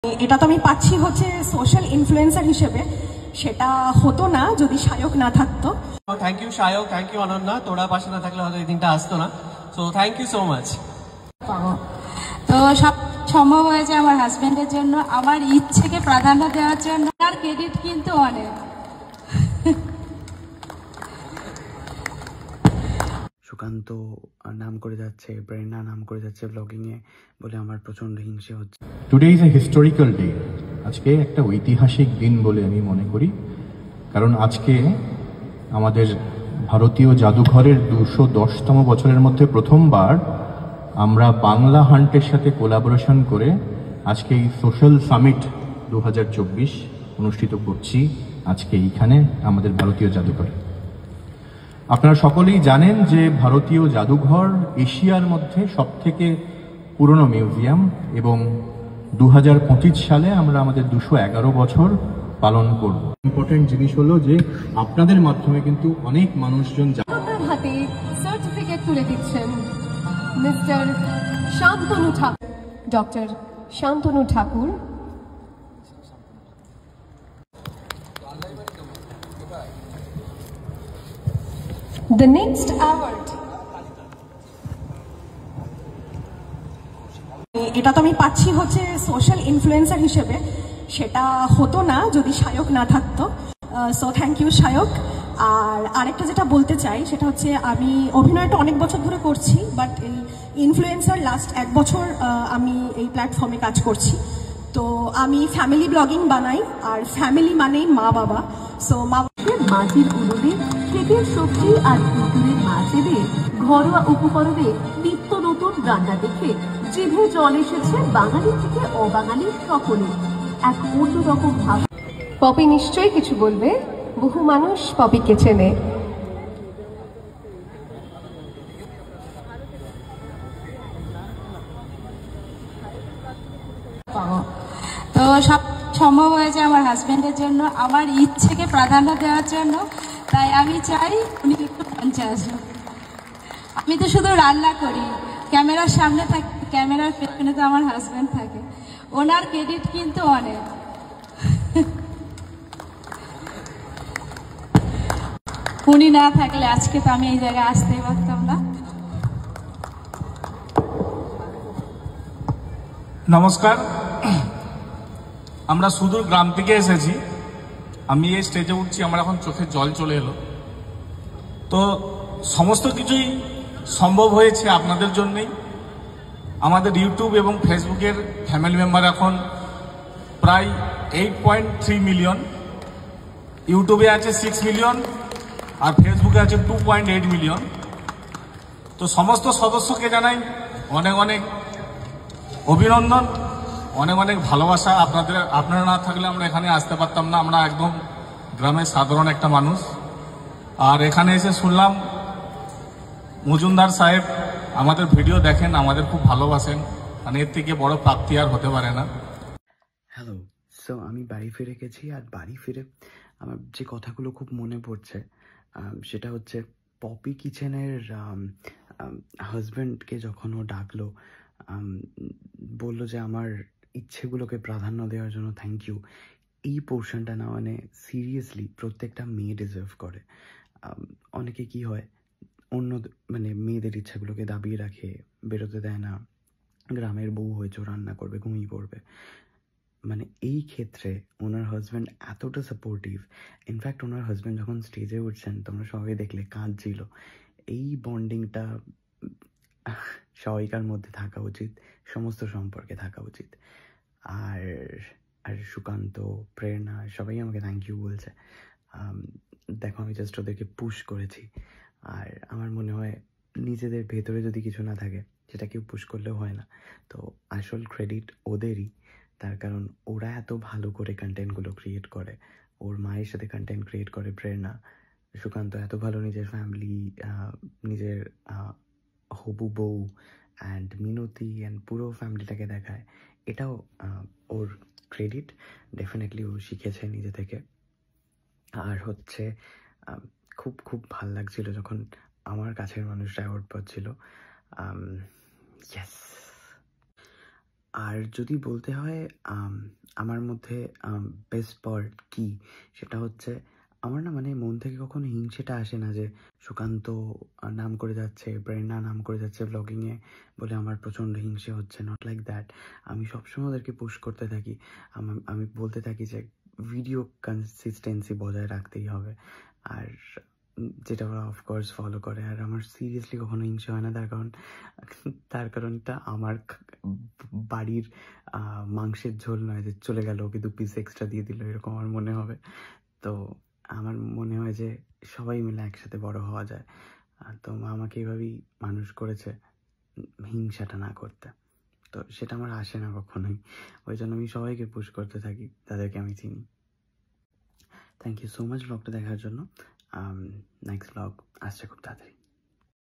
এটা তো আমি পাচ্ছি হচ্ছে সোশ্যাল ইনফ্লুয়েন্সার হিসেবে, সেটা হতো না যদি শায়ক না থাকতো। Thank you Sayak, thank you Ananya, তোরা পাশে না থাকলে হয়তো এই দিনটা আসতো না। So thank you so much. তো সব সম্ভব হয়েছে আমার হাজবেন্ডের জন্য, আমার ইচ্ছেকে প্রাধান্য দেওয়ার জন্য। আর ক্রেডিট কিন্তু অনেক। সুকান্ত নাম করে যাচ্ছে, প্রেরণা নাম করে যাচ্ছে ব্লগিংয়ে বলে আমার প্রচণ্ড হিংসে হচ্ছে। Today is a historical day. আজকে একটা ঐতিহাসিক দিন বলে আমি মনে করি, কারণ আজকে আমাদের ভারতীয় জাদুঘরের 210তম বছরের মধ্যে প্রথমবার আমরা বাংলা হান্টের সাথে কোলাবোরেশন করে আজকে এই সোশ্যাল সামিট 2024 অনুষ্ঠিত করছি আজকে এইখানে আমাদের ভারতীয় জাদুঘরে। আপনারা সকলেই জানেন যে ভারতীয় জাদুঘর এশিয়ার মধ্যে সবথেকে পুরনো মিউজিয়াম এবং 2025 সালে আমরা আমাদের 211 বছর পালন করব। ইম্পর্টেন্ট জিনিস হলো যে আপনাদের মাধ্যমে কিন্তু অনেক মানুষজন আপনার হাতে সার্টিফিকেট তুলে দিচ্ছেন mister Shantanu Thakur, doctor Shantanu Thakur. The next award. এটা তো আমি পাচ্ছি হচ্ছে সোশ্যাল ইনফ্লুয়েন্সার হিসেবে, সেটা হতো না যদি শায়ক না থাকতো। So thank you Sayak. আর আরেকটা যেটা বলতে চাই সেটা হচ্ছে আমি অভিনয়টা অনেক বছর ধরে করছি, বাট এই ইনফ্লুয়েন্সার লাস্ট 1 বছর আমি এই প্ল্যাটফর্মে কাজ করছি। তো আমি ফ্যামিলি ব্লগিং বানাই, আর ফ্যামিলি মানেই মা বাবা। সো মাটির উনুনে পেঁপের সবজি আর পুকুরের মাছ এনে ঘরোয়া উপকরণে নিত্য নতুন রান্না দেখে জিভে জল এসেছে বাঙালি থেকে অবাঙালি সকলে। এক অন্যরকম ভাব। পপি নিশ্চয়ই কিছু বলবে, বহু মানুষ পপিকে চেনে। তো সব সম্ভব হয়েছে আমার হাজবেন্ডের জন্য, আমার ইচ্ছেকে প্রাধান্য দেওয়ার জন্য। তাই আমি চাই উনি একটু মঞ্চে আসুন। আমি তো শুধু রান্না করি, ক্যামেরার সামনে থাকি, ক্যামেরার পেছনে তো আমার হাজবেন্ড থাকে। ওনার ক্রেডিট কিন্তু অনেক। উনি না থাকলে আজকে তো আমি এই জায়গায় আসতেই পারতাম না। নমস্কার, আমরা সুদূর গ্রাম থেকে এসেছি। আমি এই স্টেজে উঠছি, আমার এখন চোখে জল চলে এলো। তো সমস্ত কিছুই সম্ভব হয়েছে আপনাদের জন্যই। আমাদের ইউটিউব এবং ফেসবুকের ফ্যামিলি মেম্বার এখন প্রায় 8.3 মিলিয়ন। ইউটিউবে আছে 6 মিলিয়ন আর ফেসবুকে আছে 2.8 মিলিয়ন। তো সমস্ত সদস্যকে জানাই অনেক অনেক অভিনন্দন, অনেক অনেক ভালোবাসা। আপনারা না থাকলে আমরা এখানে আসতে পারতাম না। আমরা একদম গ্রামের সাধারণ একটা মানুষ। আর এখানে এসে শুনলাম মজুমদার সাহেব আমাদের ভিডিও দেখেন, আমাদের খুব ভালোবাসেন, মানে এর থেকে বড় প্রাপ্তি আর হতে পারে না। হ্যালো, সো আমি বাড়ি ফিরে গেছি, আর বাড়ি ফিরে আমার যে কথাগুলো খুব মনে পড়ছে সেটা হচ্ছে পপি কিচেনের হাজব্যান্ডকে যখন ও ডাকলো, বললো যে আমার ইচ্ছেগুলোকে প্রাধান্য দেওয়ার জন্য থ্যাংক ইউ। এই পোর্শনটা না, মানে সিরিয়াসলি প্রত্যেকটা মেয়ে ডিজার্ভ করে। অনেকে কি হয়, অন্য মানে মেয়েদের ইচ্ছাগুলোকে দাবিয়ে রাখে, বেরোতে দেয় না, গ্রামের বউ হয়েছে, রান্না করবে, ঘুমিয়ে পড়বে। মানে এই ক্ষেত্রে ওনার হাজব্যান্ড এতটা সাপোর্টিভ। ইনফ্যাক্ট ওনার হাজব্যান্ড যখন স্টেজে উঠছেন তোমরা সবাই দেখলে কাঁদছিল। এই বন্ডিংটা সবাইকার মধ্যে থাকা উচিত, সমস্ত সম্পর্কে থাকা উচিত। আর আর সুকান্ত, প্রেরণা সবাই আমাকে থ্যাংক ইউ বলছে। দেখো, আমি জাস্ট ওদেরকে পুশ করেছি। আর আমার মনে হয় নিজেদের ভেতরে যদি কিছু না থাকে সেটা কেউ পুশ করলেও হয় না। তো আসল ক্রেডিট ওদেরই, তার কারণ ওরা এত ভালো করে কন্টেন্টগুলো ক্রিয়েট করে। ওর মায়ের সাথে কন্টেন্ট ক্রিয়েট করে প্রেরণা, সুকান্ত এত ভালো নিজের ফ্যামিলি, নিজের হবু বউ অ্যান্ড মিনতি অ্যান্ড পুরো ফ্যামিলিটাকে দেখায়। এটাও ওর ক্রেডিট। ডেফিনেটলি ও শিখেছে নিজে থেকে। আর হচ্ছে খুব খুব ভাল লাগছিল যখন আমার কাছের মানুষরা অ্যাওয়ার্ড পাচ্ছিল। ইয়েস। আর যদি বলতে হয় আমার মধ্যে বেস্ট পার্ট কি, সেটা হচ্ছে আমার না মানে মন থেকে কখনো হিংসেটা আসে না যে সুকান্ত নাম করে যাচ্ছে, প্রেরণা নাম করে যাচ্ছে ব্লগিংয়ে বলে আমার প্রচণ্ড হিংসে হচ্ছে, নট লাইক দ্যাট। আমি সবসময় ওদেরকে পুশ করতে থাকি, আমি বলতে থাকি যে ভিডিও কনসিস্টেন্সি বজায় রাখতেই হবে, আর যেটা ওরা অফকোর্স ফলো করে। আর আমার সিরিয়াসলি কখনো হিংসে হয় না, তার কারণটা আমার বাড়ির মাংসের ঝোল নয় যে চলে গেল ওকে 2 পিস এক্সট্রা দিয়ে দিল, এরকম আমার মনে হবে। তো আমার মনে হয় যে সবাই মিলে একসাথে বড় হওয়া যায়। তো মা আমাকে এইভাবেই মানুষ করেছে, হিংসাটা না করতে। তো সেটা আমার আসে না কখনোই, ওই জন্য আমি সবাইকে পুশ করতে থাকি তাদেরকে আমি চিনি। থ্যাংক ইউ সো মাচ ব্লগটা দেখার জন্য। নেক্সট ব্লগ আসছে খুব তাড়াতাড়ি।